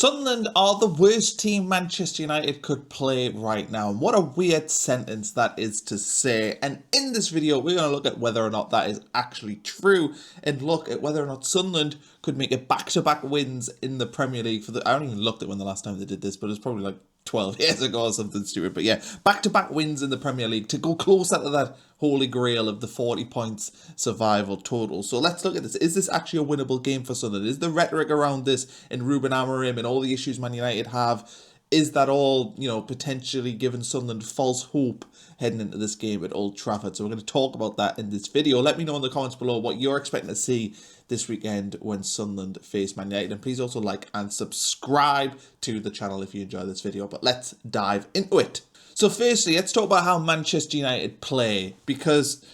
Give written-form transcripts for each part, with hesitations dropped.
Sunderland are the worst team Manchester United could play right now. What a weird sentence that is to say. And in this video, we're going to look at whether or not that is actually true and look at whether or not Sunderland could make it back-to-back wins in the Premier League. I haven't even looked at when the last time they did this, but it's probably like 12 years ago or something stupid. But yeah, back-to-back wins in the Premier League to go closer to that holy grail of the 40 points survival total. So let's look at this. Is this actually a winnable game for Sunderland? Is the rhetoric around this and Ruben Amorim and all the issues Man United have, is that all, potentially giving Sunderland false hope heading into this game at Old Trafford? So we're going to talk about that in this video. Let me know in the comments below what you're expecting to see this weekend when Sunderland face Man United. And please also like and subscribe to the channel if you enjoy this video. But let's dive into it. So firstly, let's talk about how Manchester United play, because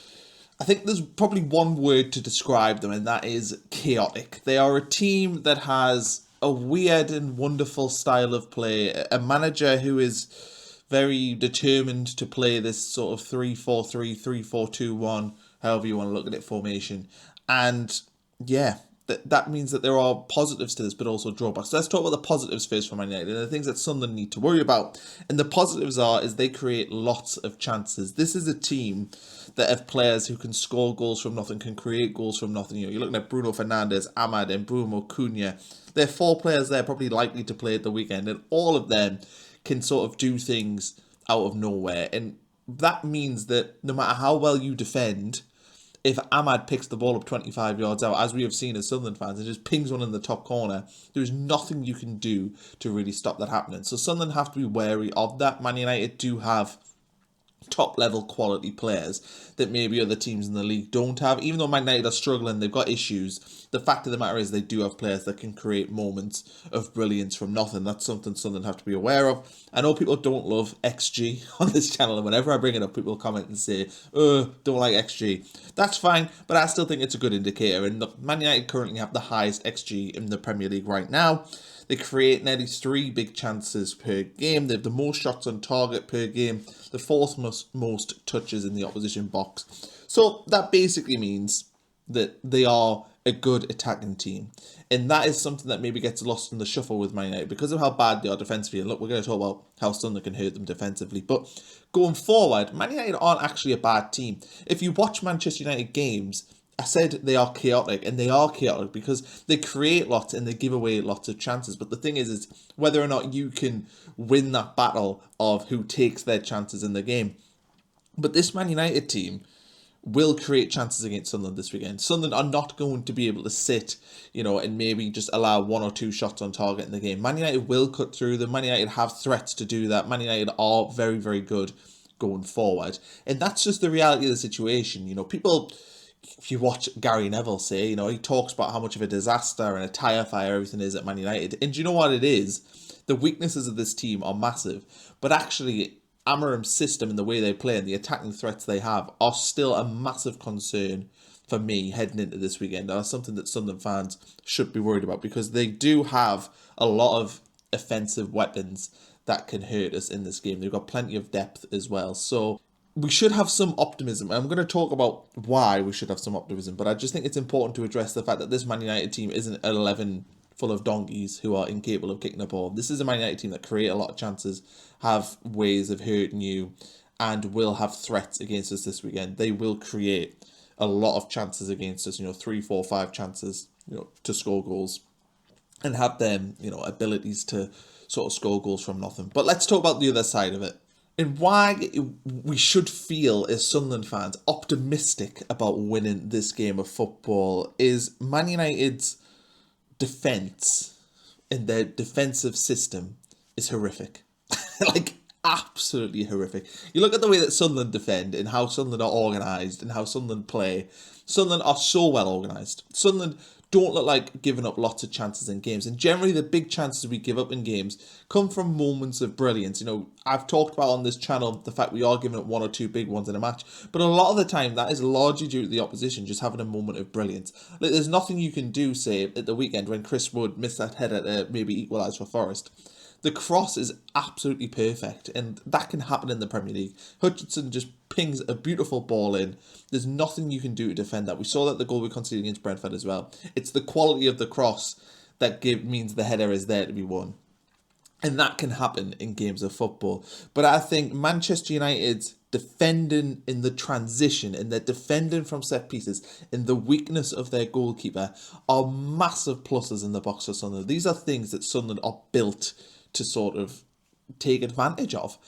I think there's probably one word to describe them, and that is chaotic. They are a team that has a weird and wonderful style of play, a manager who is very determined to play this sort of 3-4-3, 3-4-2-1, however you want to look at it, formation. And yeah, that means that there are positives to this, but also drawbacks. So let's talk about the positives first for Man United, and the things that Sunderland need to worry about. And the positives is they create lots of chances. This is a team that have players who can score goals from nothing, can create goals from nothing. You're looking at Bruno Fernandes, Ahmad, and Bruno Cunha. There are 4 players there probably likely to play at the weekend, and all of them can sort of do things out of nowhere. And that means that no matter how well you defend, if Ahmad picks the ball up 25 yards out, as we have seen as Sunderland fans, and just pings one in the top corner, there's nothing you can do to really stop that happening. So Sunderland have to be wary of that. Man United do have top-level quality players that maybe other teams in the league don't have. Even though Man United are struggling, they've got issues, the fact of the matter is they do have players that can create moments of brilliance from nothing. That's something Sunderland have to be aware of. I know people don't love XG on this channel, and whenever I bring it up, people comment and say, don't like XG. That's fine, but I still think it's a good indicator. And look, Man United currently have the highest XG in the Premier League right now. They create nearly 3 big chances per game. They have the most shots on target per game, the 4th most touches in the opposition box. So that basically means that they are a good attacking team. And that is something that maybe gets lost in the shuffle with Man United because of how bad they are defensively. And look, we're going to talk about how Sunderland can hurt them defensively. But going forward, Man United aren't actually a bad team. If you watch Manchester United games, I said they are chaotic, and they are chaotic because they create lots and they give away lots of chances. But the thing is whether or not you can win that battle of who takes their chances in the game. But this Man United team will create chances against Sunderland this weekend. Sunderland are not going to be able to sit, and maybe just allow 1 or 2 shots on target in the game. Man United will cut through them. Man United have threats to do that. Man United are very, very good going forward. And that's just the reality of the situation. People, if you watch Gary Neville say, he talks about how much of a disaster and a tyre fire everything is at Man United. And do you know what it is? The weaknesses of this team are massive. But actually, Amorim's system and the way they play and the attacking threats they have are still a massive concern for me heading into this weekend. That's something that Sunderland fans should be worried about because they do have a lot of offensive weapons that can hurt us in this game. They've got plenty of depth as well. So we should have some optimism. I'm going to talk about why we should have some optimism, but I just think it's important to address the fact that this Man United team isn't an 11 full of donkeys who are incapable of kicking a ball. This is a Man United team that create a lot of chances, have ways of hurting you, and will have threats against us this weekend. They will create a lot of chances against us, 3, 4, 5 chances, to score goals, and have them, abilities to sort of score goals from nothing. But let's talk about the other side of it. And why we should feel, as Sunderland fans, optimistic about winning this game of football is Man United's defence and their defensive system is horrific. Like, absolutely horrific. You look at the way that Sunderland defend and how Sunderland are organised and how Sunderland play. Sunderland are so well organised. Sunderland don't look like giving up lots of chances in games. And generally, the big chances we give up in games come from moments of brilliance. I've talked about on this channel the fact we are giving up 1 or 2 big ones in a match. But a lot of the time, that is largely due to the opposition just having a moment of brilliance. Like, there's nothing you can do, say, at the weekend when Chris Wood missed that header to maybe equalise for Forest. The cross is absolutely perfect, and that can happen in the Premier League. Hutchinson just pings a beautiful ball in. There's nothing you can do to defend that. We saw that the goal we conceded against Brentford as well. It's the quality of the cross that means the header is there to be won. And that can happen in games of football. But I think Manchester United's defending in the transition and their defending from set pieces and the weakness of their goalkeeper are massive pluses in the box for Sunderland. These are things that Sunderland are built to sort of take advantage of.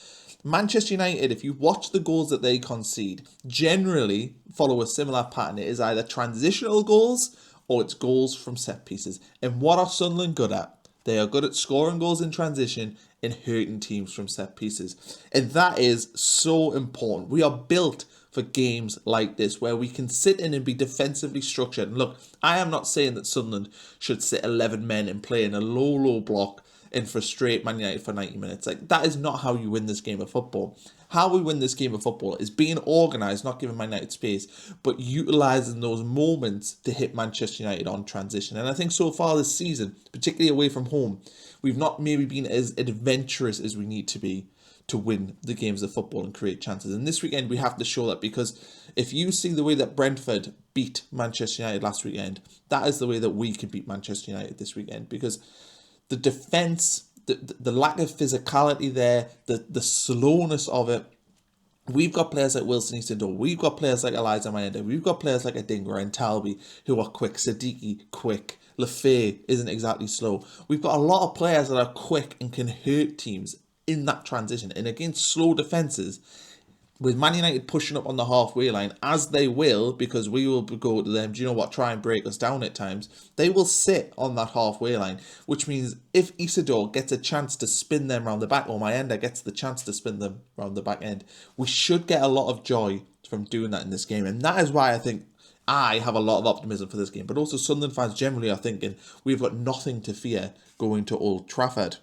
Manchester United, if you watch the goals that they concede, generally follow a similar pattern. It is either transitional goals or it's goals from set pieces. And what are Sunderland good at? They are good at scoring goals in transition and hurting teams from set pieces. And that is so important. We are built for games like this where we can sit in and be defensively structured. And look, I am not saying that Sunderland should sit 11 men and play in a low block and frustrate Man United for 90 minutes. Like, that is not how you win this game of football. How we win this game of football is being organised, not giving Man United space, but utilising those moments to hit Manchester United on transition. And I think so far this season, particularly away from home, we've not maybe been as adventurous as we need to be to win the games of football and create chances. And this weekend we have to show that, because if you see the way that Brentford beat Manchester United last weekend, that is the way that we can beat Manchester United this weekend, because the defence, the lack of physicality there, the slowness of it. We've got players like Wilson Isidore, we've got players like Eliza Mayenda, we've got players like Adingra and Talby who are quick, Siddiqui quick, Lefay isn't exactly slow. We've got a lot of players that are quick and can hurt teams in that transition. And against slow defences, with Man United pushing up on the halfway line, as they will, because we will go to them, do you know what, try and break us down at times, they will sit on that halfway line, which means if Isidore gets a chance to spin them round the back, or Mayenda gets the chance to spin them round the back end, we should get a lot of joy from doing that in this game. And that is why I think I have a lot of optimism for this game. But also Sunderland fans generally are thinking we've got nothing to fear going to Old Trafford.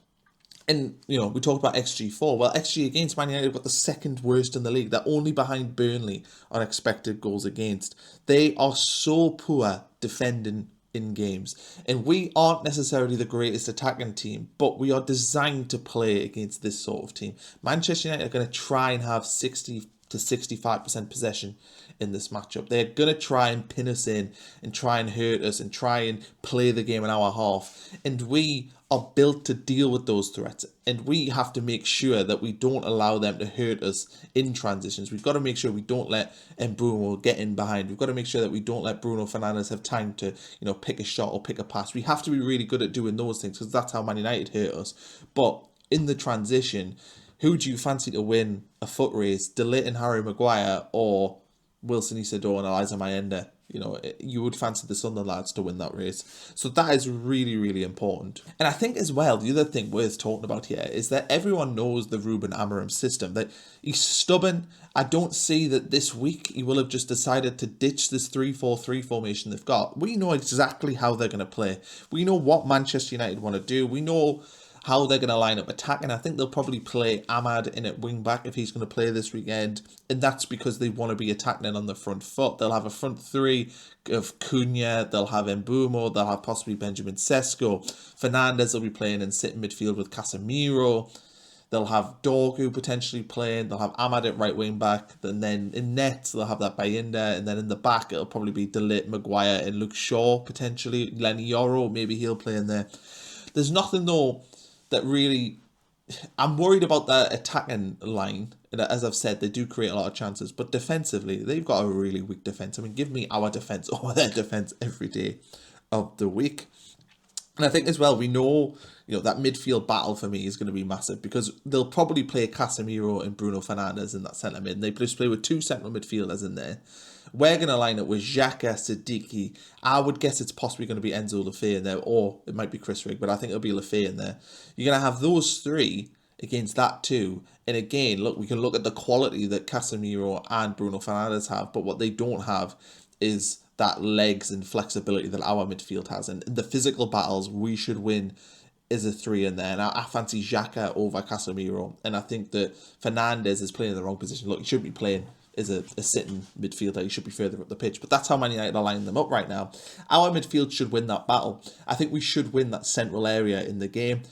And, you know, we talked about XG4. Well, XG against Man United got the second worst in the league. They're only behind Burnley on expected goals against. They are so poor defending in games. And we aren't necessarily the greatest attacking team, but we are designed to play against this sort of team. Manchester United are going to try and have 60 to 65% possession in this matchup. They're going to try and pin us in and try and hurt us and try and play the game in our half. And we are built to deal with those threats, and we have to make sure that we don't allow them to hurt us in transitions. We've got to make sure we don't let Bruno get in behind. We've got to make sure that we don't let Bruno Fernandes have time to, you know, pick a shot or pick a pass. We have to be really good at doing those things, because that's how Man United hurt us. But in the transition, who do you fancy to win a foot race? De Ligt and Harry Maguire, or Wilson Isidore and Eliza Mayenda? You know, you would fancy the Sunderland lads to win that race. So that is really, really important. And I think as well, the other thing worth talking about here is that everyone knows the Ruben Amorim system, that he's stubborn. I don't see that this week he will have just decided to ditch this 3-4-3 formation they've got. We know exactly how they're going to play. We know what Manchester United want to do. We know how they're going to line up attacking. I think they'll probably play Ahmad in at wing back if he's going to play this weekend, and that's because they want to be attacking on the front foot. They'll have a front three of Cunha, they'll have Mbeumo, they'll have possibly Benjamin Sesko. Fernandes will be playing in sitting midfield with Casemiro. They'll have Dorgu potentially playing. They'll have Ahmad at right wing back. And then in net, they'll have that Bayinda. And then in the back, it'll probably be De Ligt, Maguire, and Luke Shaw potentially. Lenny Yoro, maybe he'll play in there. There's nothing though that really, I'm worried about that attacking line. And as I've said, they do create a lot of chances, but defensively, they've got a really weak defense. I mean, give me our defense over their defense every day of the week. And I think as well, we know, you know, that midfield battle for me is going to be massive, because they'll probably play Casemiro and Bruno Fernandes in that centre mid. And they just play with two central midfielders in there. We're going to line up with Xhaka, Siddiqui. I would guess it's possibly going to be Enzo Lefay in there, or it might be Chris Rigg, but I think it'll be Lefay in there. You're going to have those three against that two. And again, look, we can look at the quality that Casemiro and Bruno Fernandes have, but what they don't have is that legs and flexibility that our midfield has. And in the physical battles, we should win is a three in there. And I fancy Xhaka over Casemiro. And I think that Fernandes is playing in the wrong position. Look, he should be playing as a sitting midfielder. He should be further up the pitch. But that's how Man United are lining them up right now. Our midfield should win that battle. I think we should win that central area in the game.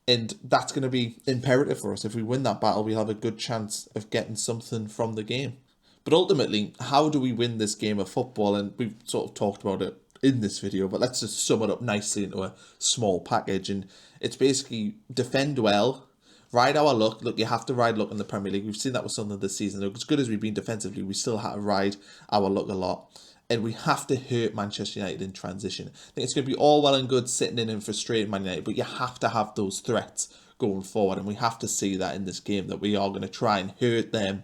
And that's going to be imperative for us. If we win that battle, we'll have a good chance of getting something from the game. But ultimately, how do we win this game of football? And we've sort of talked about it in this video, but let's just sum it up nicely into a small package. And it's basically defend well, ride our luck. Look, you have to ride luck in the Premier League. We've seen that with Sunderland this season. Look, as good as we've been defensively, we still had to ride our luck a lot. And we have to hurt Manchester United in transition. I think it's going to be all well and good sitting in and frustrating Man United, but you have to have those threats going forward. And we have to see that in this game, that we are going to try and hurt them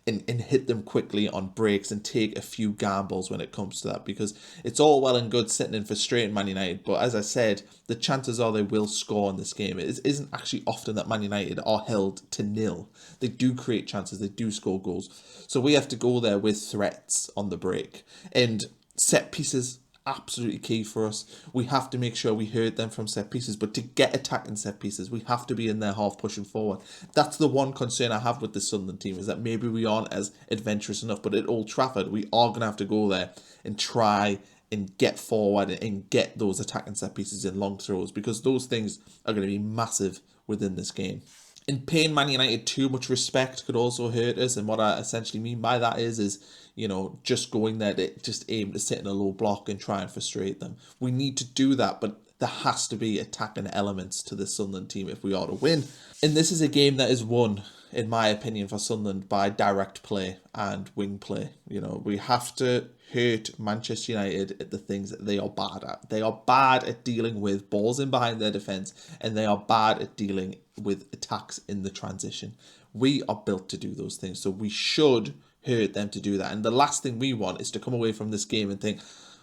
and hit them quickly on breaks and take a few gambles when it comes to that, because it's all well and good sitting in frustrating Man United, but as I said, the chances are they will score in this game. It isn't actually often that Man United are held to nil. They do create chances, they do score goals, so we have to go there with threats on the break. And set pieces, absolutely key for us. We have to make sure we hurt them from set pieces, but to get attacking set pieces, we have to be in their half pushing forward. That's the one concern I have with the Sunderland team, is that maybe we aren't as adventurous enough, but at Old Trafford, we are going to have to go there and try and get forward and get those attacking set pieces in long throws, because those things are going to be massive within this game. In paying Man United too much respect could also hurt us, and what I essentially mean by that is you know, just going there to just aim to sit in a low block and try and frustrate them. We need to do that, but there has to be attacking elements to the Sunderland team if we are to win. And this is a game that is won, in my opinion, for Sunderland by direct play and wing play. You know, we have to hurt Manchester United at the things that they are bad at. They are bad at dealing with balls in behind their defence, and they are bad at dealing with attacks in the transition. We are built to do those things, so we should hurt them to do that. And the last thing we want is to come away from this game and think,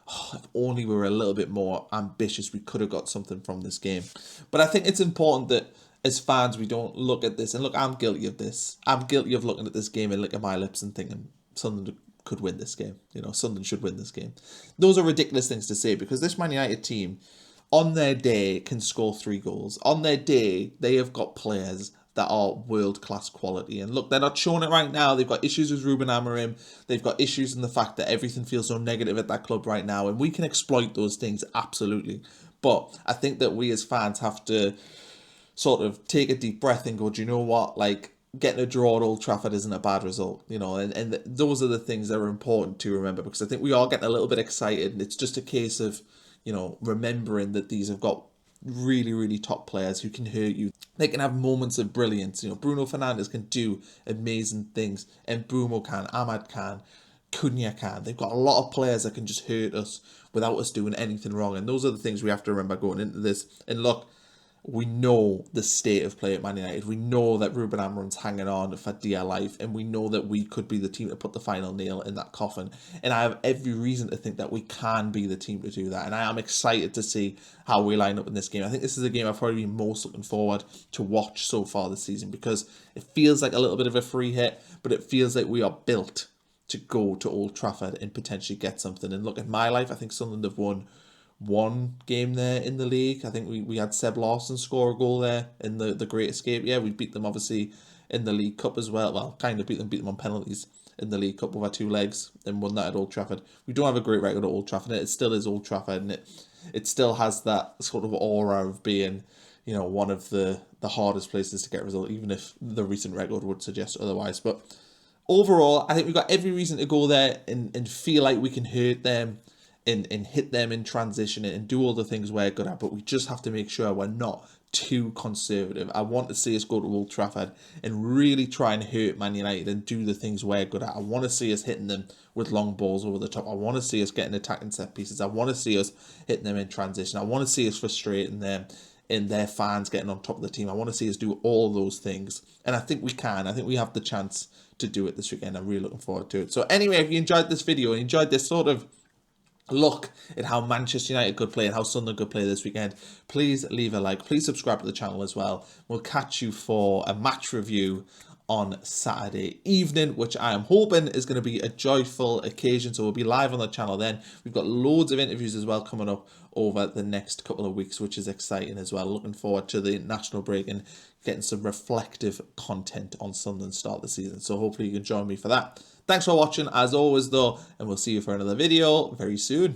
oh, if only we were a little bit more ambitious, we could have got something from this game. But I think it's important that as fans, we don't look at this, and look, I'm guilty of this. I'm guilty of looking at this game and licking my lips and thinking Sunderland could win this game. You know, Sunderland should win this game. Those are ridiculous things to say, because this Man United team, on their day, can score 3 goals. On their day, they have got players that are world-class quality. And look, they're not showing it right now. They've got issues with Ruben Amorim. They've got issues in the fact that everything feels so negative at that club right now. And we can exploit those things, absolutely. But I think that we as fans have to sort of take a deep breath and go, do you know what? Like, getting a draw at Old Trafford isn't a bad result, you know, and those are the things that are important to remember, because I think we are getting a little bit excited, and it's just a case of, you know, remembering that these have got really, really top players who can hurt you. They can have moments of brilliance. You know, Bruno Fernandes can do amazing things, and Bruno can, Ahmad can, Cunha can. They've got a lot of players that can just hurt us without us doing anything wrong, and those are the things we have to remember going into this. And look, we know the state of play at Man United. We know that Ruben Amorim's hanging on for dear life, and we know that we could be the team to put the final nail in that coffin. And I have every reason to think that we can be the team to do that. And I am excited to see how we line up in this game. I think this is a game I've probably been most looking forward to watch so far this season, because it feels like a little bit of a free hit, but it feels like we are built to go to Old Trafford and potentially get something. And look, at my life, I think Sunderland have won one game there in the league. I think we had Seb Larson score a goal there in the Great Escape. Yeah, we beat them obviously in the League Cup as well. Well, kind of beat them on penalties in the League Cup with our 2 legs, and won that at Old Trafford. We don't have a great record at Old Trafford, and it still is Old Trafford, and it still has that sort of aura of being, you know, one of the hardest places to get a result, even if the recent record would suggest otherwise. But overall, I think we've got every reason to go there and feel like we can hurt them and hit them in transition and do all the things we're good at, but we just have to make sure we're not too conservative. I want to see us go to Old Trafford and really try and hurt Man United and do the things we're good at. I want to see us hitting them with long balls over the top. I want to see us getting attacking set pieces. I want to see us hitting them in transition. I want to see us frustrating them and their fans getting on top of the team. I want to see us do all those things, and I think we can. I think we have the chance to do it this weekend. I'm really looking forward to it. So anyway, if you enjoyed this video and enjoyed this sort of look at how Manchester United could play and how Sunderland could play this weekend, please leave a like. Please subscribe to the channel as well. We'll catch you for a match review on Saturday evening, which I am hoping is going to be a joyful occasion. So we'll be live on the channel then. We've got loads of interviews as well coming up over the next couple of weeks, which is exciting as well. Looking forward to the international break and getting some reflective content on Sunderland's start of the season. So hopefully you can join me for that. Thanks for watching as always though, and we'll see you for another video very soon.